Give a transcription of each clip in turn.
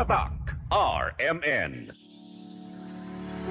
Tatak RMN.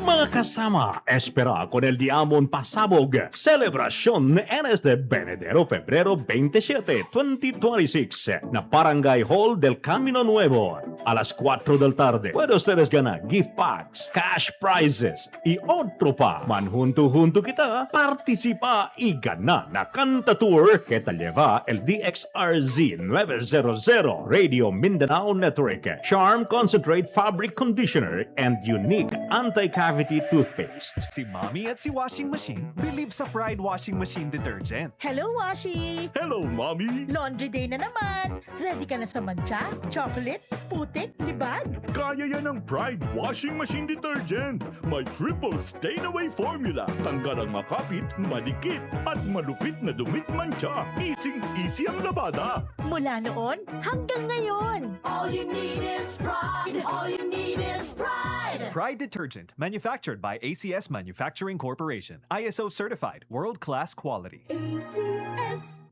Mga kasama, espera con el Diamond Pasabog, Celebrasyon Enes de Benedero, Febrero 27, 2026, na Barangay Hall del Camino Nuevo, a las 4 del tarde. Puede ustedes ganar gift packs, cash prizes, y otro pa. Manjunto-junto kita, participa y gana na Canta Tour que te lleva el DXRZ 900 Radio Mindanao Network, Charm Concentrate Fabric Conditioner, and unique anti-cavity toothpaste. Si Mommy at si Washing Machine believe sa Pride Washing Machine Detergent. Hello, Washi! Hello, Mommy! Laundry day na naman! Ready ka na sa mancha, chocolate, putik, libag? Kaya yan ang Pride Washing Machine Detergent. May triple stain-away formula. Tanggal ang makapit, madikit, at malupit na dumit mancha. Easy ang labada. Mula noon hanggang ngayon. All you need is pride. All you need is pride. Pride Detergent, manufactured by ACS Manufacturing Corporation. ISO certified, world-class quality. ACS.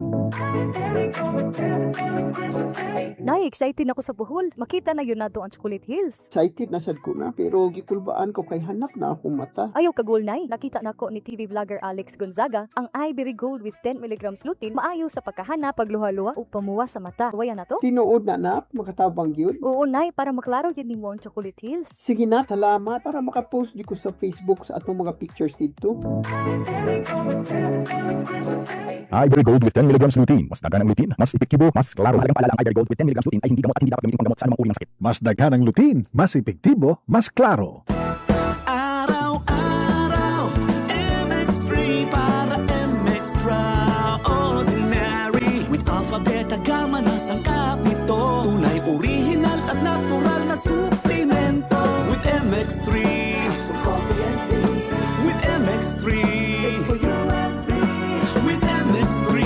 Nay, excited ako sa buhol. Makita na yun nato ang Chocolate Hills. Excited na sad ko na, pero gikulbaan ko kay hanak na akong mata. Ayaw kagul, Nay. Nakita na ko ni TV vlogger Alex Gonzaga ang Ivory Gold with 10 mg lutein maayo sa pagkahana, pagluha-luha o pamuwa sa mata. Waya na to? Tinuod na na, makatabang yun. Oo, Nay, para maklaro yun ni mo ang Chocolate Hills. Sige na, salamat para makapost di ko sa Facebook sa atong mga pictures dito. Ivory Gold with 10 mg lutein. Mas dagan ang lutein, mas epektibo, mas klaro. Mahalagang paalala ang Ivory Gold with 10 mg lutein ay hindi gamot at hindi dapat gamitin panggamot sa anumang uri ng sakit. Mas daghan ang lutein, mas epektibo, mas klaro. Araw-araw, MX3 para MX-Traordinary. With alpha, beta, gamma na sangkap nito. Tunay, original at natural na suplemento. With MX3, so coffee and tea. With MX3, it's for you and me. With MX3,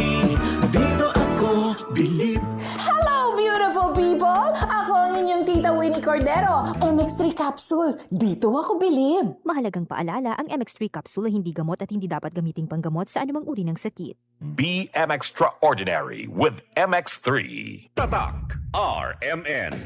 dito ako believe. Hello, beautiful people! Ako ang inyong tita Winnie Cordero. MX3 capsule. Dito ako bilib. Mahalagang paalala, ang MX3 capsule ay hindi gamot at hindi dapat gamiting panggamot sa anumang uri ng sakit. Be extraordinary with MX3. Tatak RMN.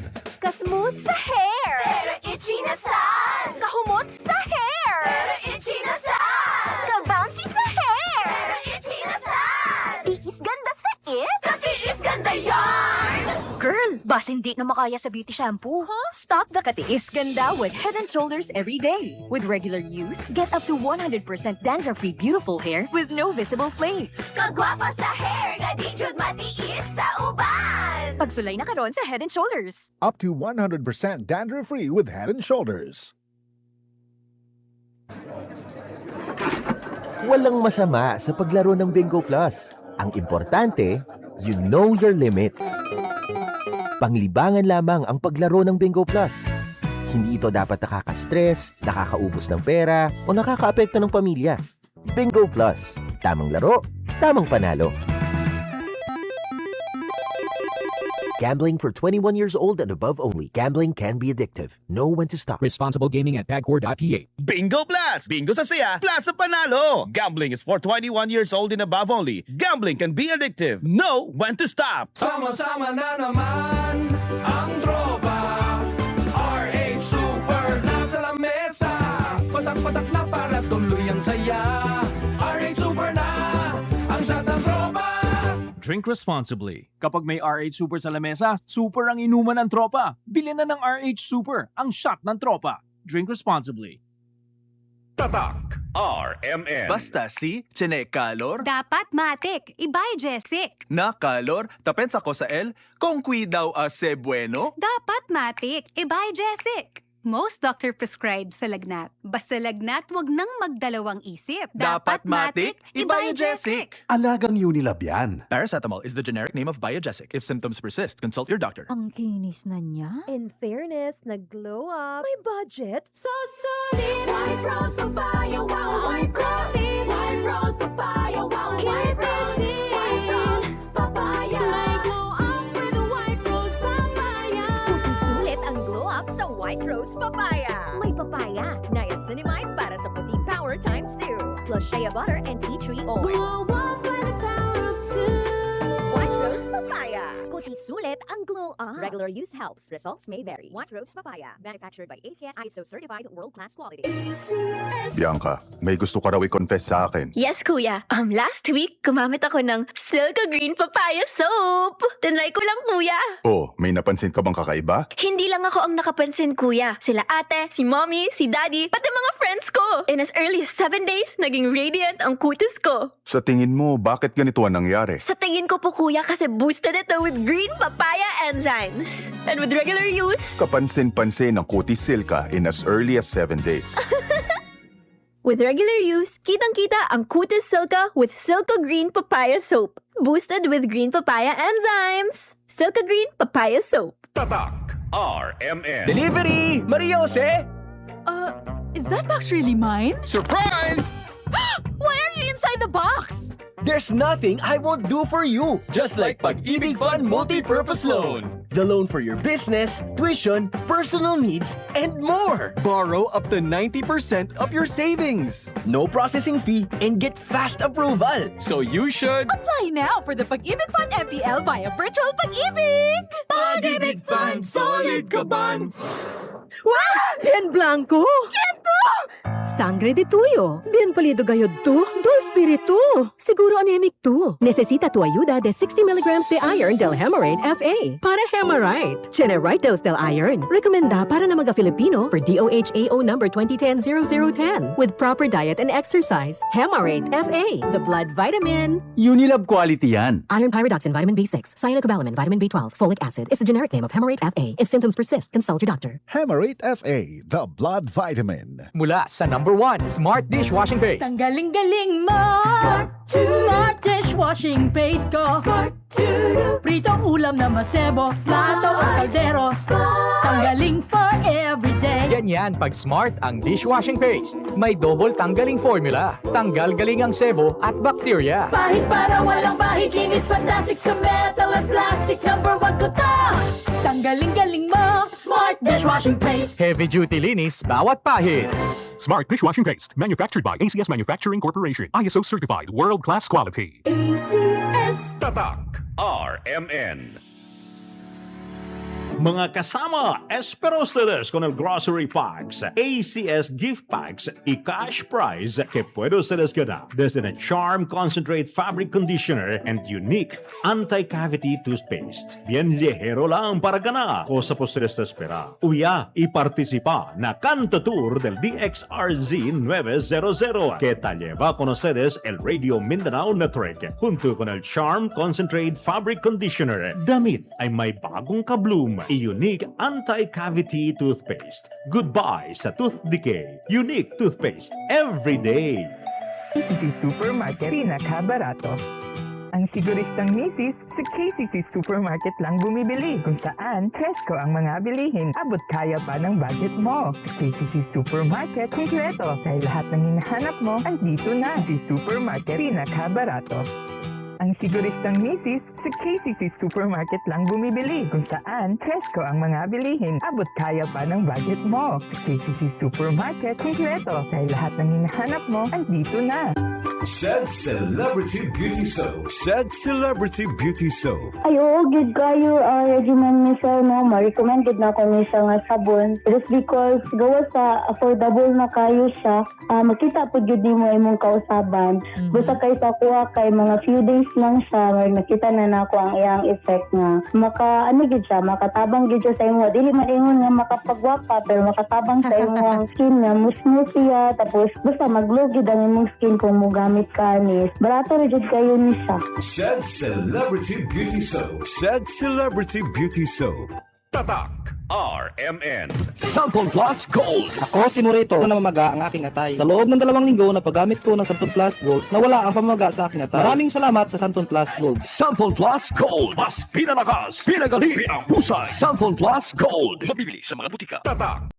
Kasmooth sa hair! Pero itchy na sad! Kahumot sa hair! Pero itchy na sad! Kabouncy sa hair! Pero itchy na sad! Tiis ganda sa it! Kasi is ganda yarn! Girl, bas hindi na makaya sa beauty shampoo. Huh? Stop the katiis ganda with Head & Shoulders every day. With regular use, get up to 100% dandruff-free beautiful hair with no visible flakes. Kagwapa sa hair! Gadijud matiis sa uban! Pagsulay na karon sa Head & Shoulders. Up to 100% dandruff-free with Head & Shoulders. Walang masama sa paglaro ng Bingo Plus. Ang importante, you know your limits. Panglibangan lamang ang paglaro ng Bingo Plus. Hindi ito dapat nakaka-stress, nakakaubos ng pera, o nakakaapekto ng pamilya. Bingo Plus. Tamang laro, tamang panalo. Gambling for 21 years old and above only. Gambling can be addictive. Know when to stop. Responsible gaming at pagcore.ph. Bingo Plus! Bingo sa saya, plus sa panalo! Gambling is for 21 years old and above only. Gambling can be addictive. Know when to stop! Sama-sama na naman ang tropa. RH Super nasa lamesa. Patak-patak na para tuloy ang saya. RH Super na ang shot ng tropa. Drink responsibly. Kapag may RH Super sa lamesa, super ang inuman ng tropa. Bilhin na ng RH Super, ang shot ng tropa. Drink responsibly. Tatak RMN. Basta si Chene Calor. Dapat matik. Ibay Jessic. Na Calor, tapensa ko sa L. Kung cuidao ase bueno. Dapat matik. Ibay Jessic. Most doctor prescribe sa lagnat. Basta lagnat, wag nang magdalawang isip. Dapat matik, Ibay-Jessic. Alagang Unilab yan. Paracetamol is the generic name of Biogesic. If symptoms persist, consult your doctor. Ang kinis na niya. In fairness, nag-glow up. May budget. So solid! White Rose Papaya, wow! White Rose! White Rose Papaya, wow! White Rose! White Rose Papaya! May glow up with White Rose Papaya. Puting sulit ang glow up sa White Rose Papaya. May papaya. Niacinamide para sa puting power times 2. Plus shea butter and tea tree oil. Glow up with the power of two. White Rose Papaya. Kutis sulit ang glow up. Regular use helps. Results may vary. White Rose Papaya. Manufactured by ACS ISO certified world-class quality. Bianca, may gusto ka raw i-confess sa akin. Yes, kuya. Last week, gumamit ako ng Silka Green Papaya Soap. Tinry ko lang, kuya. Oh, may napansin ka bang kakaiba? Hindi lang ako ang nakapansin, kuya. Sila ate, si mommy, si daddy, pati mga friends ko. In as early as 7 days, naging radiant ang kutis ko. Sa tingin mo, bakit ganito ang nangyari? Sa tingin ko po, kuya, kasi boosted ito with green papaya enzymes. And with regular use, Kapansin-pansin ang kutis Silka in as early as 7 days. with regular use, kitang-kita ang Kutis Silka with Silka Green Papaya Soap. Boosted with green papaya enzymes. Silka Green Papaya Soap. Tatak RMN. Delivery! Maria Jose! Is that box really mine? Surprise! Why are you inside the box? There's nothing I won't do for you. Just like Pag-ibig Fund Multi-Purpose Loan. The loan for your business, tuition, personal needs, and more. Borrow up to 90% of your savings. No processing fee and get fast approval. So you should... Apply now for the Pag-ibig Fund MPL via Virtual Pag-ibig! Pag-ibig Fund, solid ka ban? Wow! Bien blanco! Ito! Sangre de tuyo. Bien palido gayod tu. Dul spiritu. Siguro anemic tu. Necesita tu ayuda de 60 milligrams de iron del Hemarate FA. Para Hemarite. Chene right dose del iron. Recomenda para na mga Filipino per DOHAO number 2010-0010 with proper diet and exercise. Hemarate FA. The blood vitamin. Unilab quality yan. Iron pyridoxine, vitamin B6, cyanocobalamin, vitamin B12, folic acid is the generic name of Hemarate FA. If symptoms persist, consult your doctor. Hemarate FA, the blood vitamin. Mula sa number 1, Smart Dishwashing Paste. Ang galing-galing mo! Smart dishwashing paste ko! Pritong ulam na masebo, plato o kaldero. Tanggaling for everyday. Ganyan pag Smart ang dishwashing paste. May double tanggaling formula. Tanggal galing ang sebo at bakterya. Bahid para walang bahid, linis fantastic sa metal at plastic. Number 1 ko to! Tanggaling-galing mo! Smart dishwashing paste! Heavy duty linis bawat pahid. Smart Dishwashing Paste, manufactured by ACS Manufacturing Corporation. ISO certified world-class quality. ACS. Tatak RMN. Mga kasama, espero ustedes con el Grocery Packs, ACS Gift Packs y Cash Prize que puede ustedes ganar desde el Charm Concentrate Fabric Conditioner and Unique Anti-Cavity Toothpaste. Bien ligero lang para ganar. Cosa po ustedes te espera? Uya y participa na Canta Tour del DXRZ 900 que te lleva con ustedes el Radio Mindanao Network junto con el Charm Concentrate Fabric Conditioner. Damit ay may bagong kabloom y Unique Anti-Cavity Toothpaste. Goodbye sa tooth decay. Unique Toothpaste every day. KCC Supermarket, pinakabarato. Ang siguristang misis, sa KCC Supermarket lang bumibili. Kung saan, presko ang mga bilihin. Abot kaya pa ng budget mo. Sa KCC Supermarket, kumpleto. Dahil lahat ng hinahanap mo, andito na. KCC Supermarket, pinakabarato. Ang siguristang misis, sa KCC Supermarket lang bumibili. Kung saan, presko ang mga bilihin. Abot kaya pa ng budget mo. Sa KCC Supermarket, kumpleto. Dahil lahat ng hinahanap mo, andito na. Said Celebrity Beauty Soap. Said Celebrity Beauty Soap. Ay, oo, good kayo. Regimen ni sir, no? Ma-recommended na ako ni siya nga sabon. Just because, gawa sa affordable na kayo siya, makita po yun mo imong kausaban. Basta kayo sa kuha kay mga few days lang siya, nakita na ako ang iyang effect nga. Makatabang gid siya sa imo. Dili man ingon nga makapagwapa, pero makatabang sa imong skin nga, musmooth siya. Tapos, basta mag-glow gid ang imong skin kung mo gamit ka anis. Barato rin kayo ni siya. Said Celebrity Beauty Soap. Said Celebrity Beauty Soap. Tatak RMN. Santon Plus Gold. Ako si Morito na namamaga ang aking atay. Sa loob ng 2 linggo na paggamit ko ng Santon Plus Gold, nawala ang pamamaga sa aking atay. Maraming salamat sa Santon Plus Gold. Santon Plus Gold. Mas pinalakas, pinagaling, pinahusay. Santon Plus Gold. Mabibili sa mga butika. Tatak